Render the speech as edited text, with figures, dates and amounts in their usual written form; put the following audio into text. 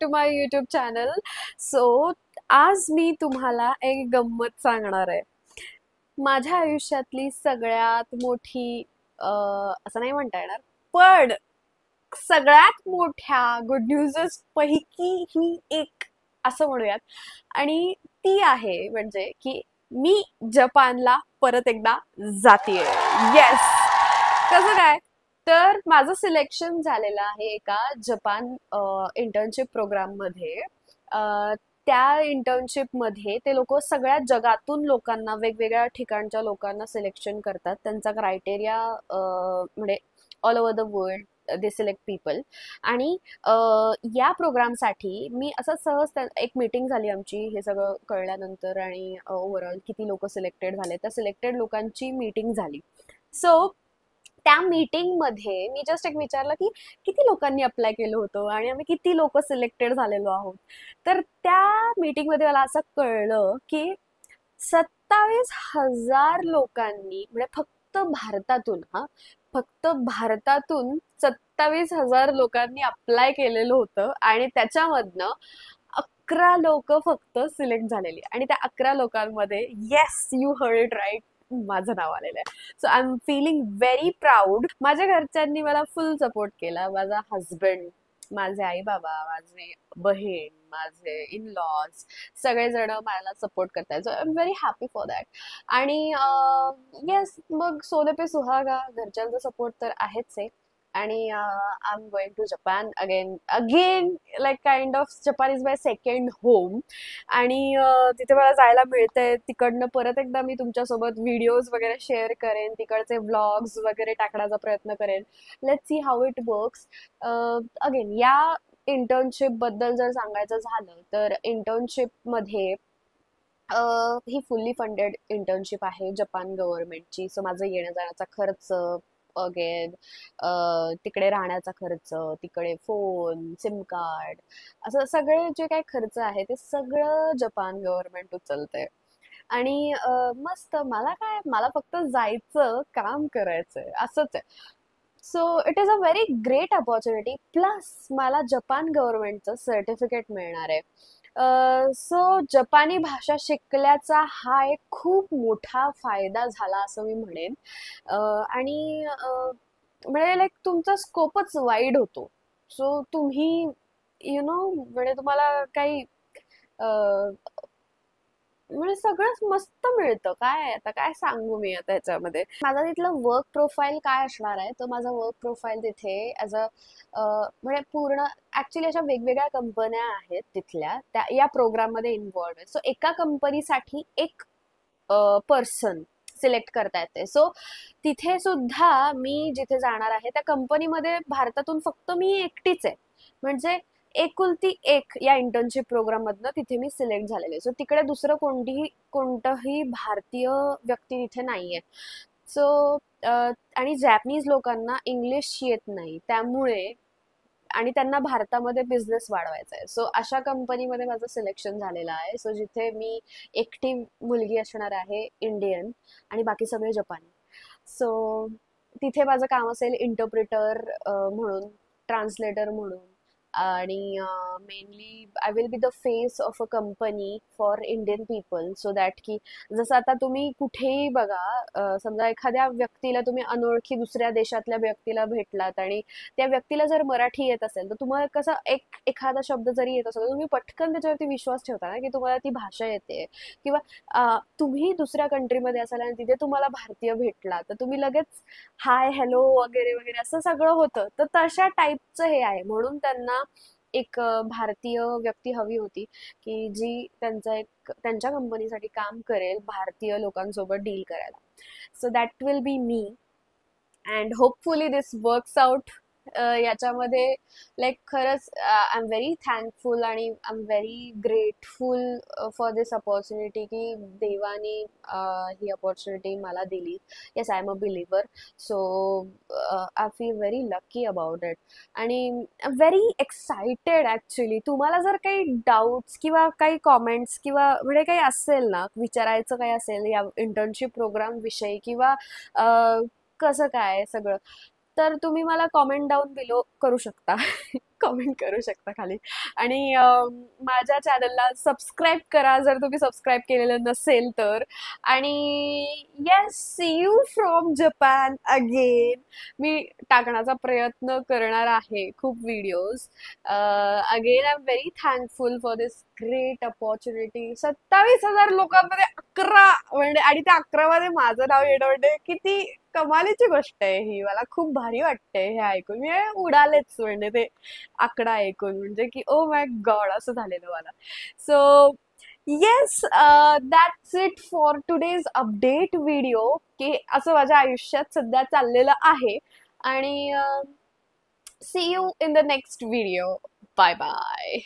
To my YouTube channel. So आज मी तुम्हाला एक गंमत सांगणार आहे. माझ्या आयुष्यातली सगळ्यात मोठी असं नाही म्हणता येणार, पण सगळ्यात मोठ्या गुड न्यूजेस पैकी ही एक असं म्हणूयात. आणि ती आहे म्हणजे की मी जपानला परत एकदा जातीये. येस. कसं काय? तर माझं सिलेक्शन झालेलं आहे एका जपान इंटर्नशिप प्रोग्राम मध्ये. अ, त्या इंटर्नशिप मध्ये ते लोक सगळ्या जगातून लोकांना, वेगवेगळ्या ठिकाणच्या लोकांना सिलेक्शन करतात. त्यांचा क्रायटेरिया म्हणजे all over the world they select people. आणि अ, या प्रोग्रामसाठी मी असं सहज एक मीटिंग झाली आमची हे सगळं कळल्यानंतर. आणि ओव्हरऑल किती लोक सिलेक्टेड झाले, त्या सिलेक्टेड लोकांची मीटिंग झाली. सो त्या मीटिंग मध्ये मी जस्ट एक विचारलं की किती लोकांनी अप्लाय केलं होतं आणि आम्ही किती लोक सिलेक्टेड झालेलो आहोत. तर त्या मीटिंग मध्ये मला असं कळलं की 27,000 लोकांनी, म्हणजे फक्त भारतातून, फक्त भारतातून 27,000 लोकांनी अप्लाय केलेलं होतं. आणि त्याच्यामधनं 11 लोक फक्त सिलेक्ट झालेली. आणि त्या 11 लोकांमध्ये, yes, you heard it right, माझं नाव आलेलं आहे. So I am feeling very proud. माझ्या घरच्यांनी मला फुल सपोर्ट केला. माझा हजबंड, माझे आई बाबा, माझी बहीण, माझे इन लॉज, सगळेजण मला सपोर्ट करतात. So I am very happy for that. आणि येस, मग सोने पे सुहागा, घरच्यांचा सपोर्ट तर आहेच आहे. आणि I am going to Japan again again, like kind of Japan is my second home. आणि तिथे मला जायला मिळतंय. तिकडनं परत एकदा मी तुमच्यासोबत व्हिडिओज वगैरे शेअर करेन, तिकडचे व्लॉग्स वगैरे टाकण्याचा प्रयत्न करेन. Let's see how it works. Again, या इंटर्नशिप बद्दल जर सांगायचं झालं तर इंटर्नशिप मध्ये ही फुल्ली फंडेड इंटर्नशिप आहे जपान गव्हर्नमेंटची. सो माझं येण्या जाण्याचा खर्च, अगेन तिकडे राहण्याचा खर्च, तिकडे फोन, सिम कार्ड, असं सगळे जे काही खर्च आहे ते सगळं जपान गव्हर्नमेंट उचलते. आणि मस्त, मला काय, मला फक्त जायचं, काम करायचंय, असंच आहे. So it is a very great opportunity. Plus मला जपान गव्हर्नमेंटचं सर्टिफिकेट मिळणार आहे. सो जपानी भाषा शिकल्याचा हा एक खूप मोठा फायदा झाला असं मी म्हणेन. आणि म्हणजे लाईक तुमचा स्कोपच वाईड होतो. सो तुम्ही, म्हणजे तुम्हाला काही म्हणजे सगळंच मस्त मिळतं. काय आता काय सांगू मी आता ह्याच्यामध्ये. माझा तिथलं वर्क प्रोफाईल काय असणार आहे, तर माझा वर्क प्रोफाईल तिथे ॲज अ म्हणजे पूर्ण ऍक्च्युली अशा वेगवेगळ्या कंपन्या आहेत तिथल्या, त्या या प्रोग्राममध्ये इन्व्हॉल्व आहेत. सो एका कंपनीसाठी एक पर्सन सिलेक्ट करता येते. सो तिथे सुद्धा मी जिथे जाणार आहे त्या कंपनीमध्ये भारतातून फक्त मी एकटीच आहे. म्हणजे एकुलती एक या इंटर्नशिप प्रोग्राम मधनं तिथे मी सिलेक्ट झालेले. सो तिकडे दुसरं कोणतंही भारतीय व्यक्ती तिथे नाहीये. सो आणि जॅपनीज लोकांना इंग्लिश येत नाही, त्यामुळे आणि त्यांना भारतामध्ये बिझनेस वाढवायचा आहे. सो अशा कंपनीमध्ये माझं सिलेक्शन झालेलं आहे. सो जिथे मी एकटी मुलगी असणार आहे, इंडियन, आणि बाकी सगळे जपानी. सो तिथे माझं काम असेल इंटरप्रिटर म्हणून, ट्रान्सलेटर म्हणून. आणि mainly I will be the face of a company for Indian people. So that की जसं आता तुम्ही कुठेही बघा, समजा एखाद्या व्यक्तीला, तुम्ही अनोळखी दुसऱ्या देशातल्या व्यक्तीला भेटलात आणि त्या व्यक्तीला जर मराठी येत असेल तर तुम्हाला कसं एखादा शब्द जरी येत असेल तर तुम्ही पटकन त्याच्यावरती विश्वास ठेवता ना, की तुम्हाला ती भाषा येते. किंवा तुम्ही दुसऱ्या कंट्रीमध्ये असाल आणि तिथे तुम्हाला भारतीय भेटला तर तुम्ही लगेच हाय, हॅलो वगैरे वगैरे असं सगळं होतं. तर तशा टाईपचं हे आहे. म्हणून त्यांना एक भारतीय व्यक्ती हवी होती की जी त्यांच्या कंपनीसाठी काम करेल, भारतीय लोकांसोबत डील करायला. So that will be me. And hopefully this works out. याच्यामध्ये लाईक खरंच आय एम व्हेरी थँकफुल आणि I am very grateful for this opportunity की देवाने ही अपॉर्च्युनिटी मला दिली. Yes, I am a believer. So I feel very lucky about it. आणि I am very excited actually. तुम्हाला जर काही डाऊट्स किंवा काही कॉमेंट्स किंवा म्हणजे काही असेल ना, विचारायचं काही असेल या इंटर्नशिप प्रोग्राम विषयी, किंवा कसं काय सगळं, तर तुम्ही मला कॉमेंट डाऊन बिलो करू शकता. कमेंट करू शकता खाली. आणि माझ्या चॅनलला सबस्क्राईब करा जर तुम्ही सबस्क्राईब केलेलं नसेल तर. आणि yes, see you from Japan again. मी टाकण्याचा प्रयत्न करणार आहे खूप videos. Again I am very thankful for this great opportunity. 27,000 लोकांमध्ये 11 म्हणजे, आणि त्या 11 मध्ये माझं नाव येणं म्हणजे किती कमालीची गोष्ट आहे ही. मला खूप भारी वाटतंय हे ऐकून. मी उडालेच म्हणजे ते आकडा ऐकून, म्हणजे की ओ माय गॉड असं झालेलं मला. So yes, that's it for today's update video, की असं माझ्या आयुष्यात सध्या चाललेलं आहे. आणि see you in the next video. Bye bye.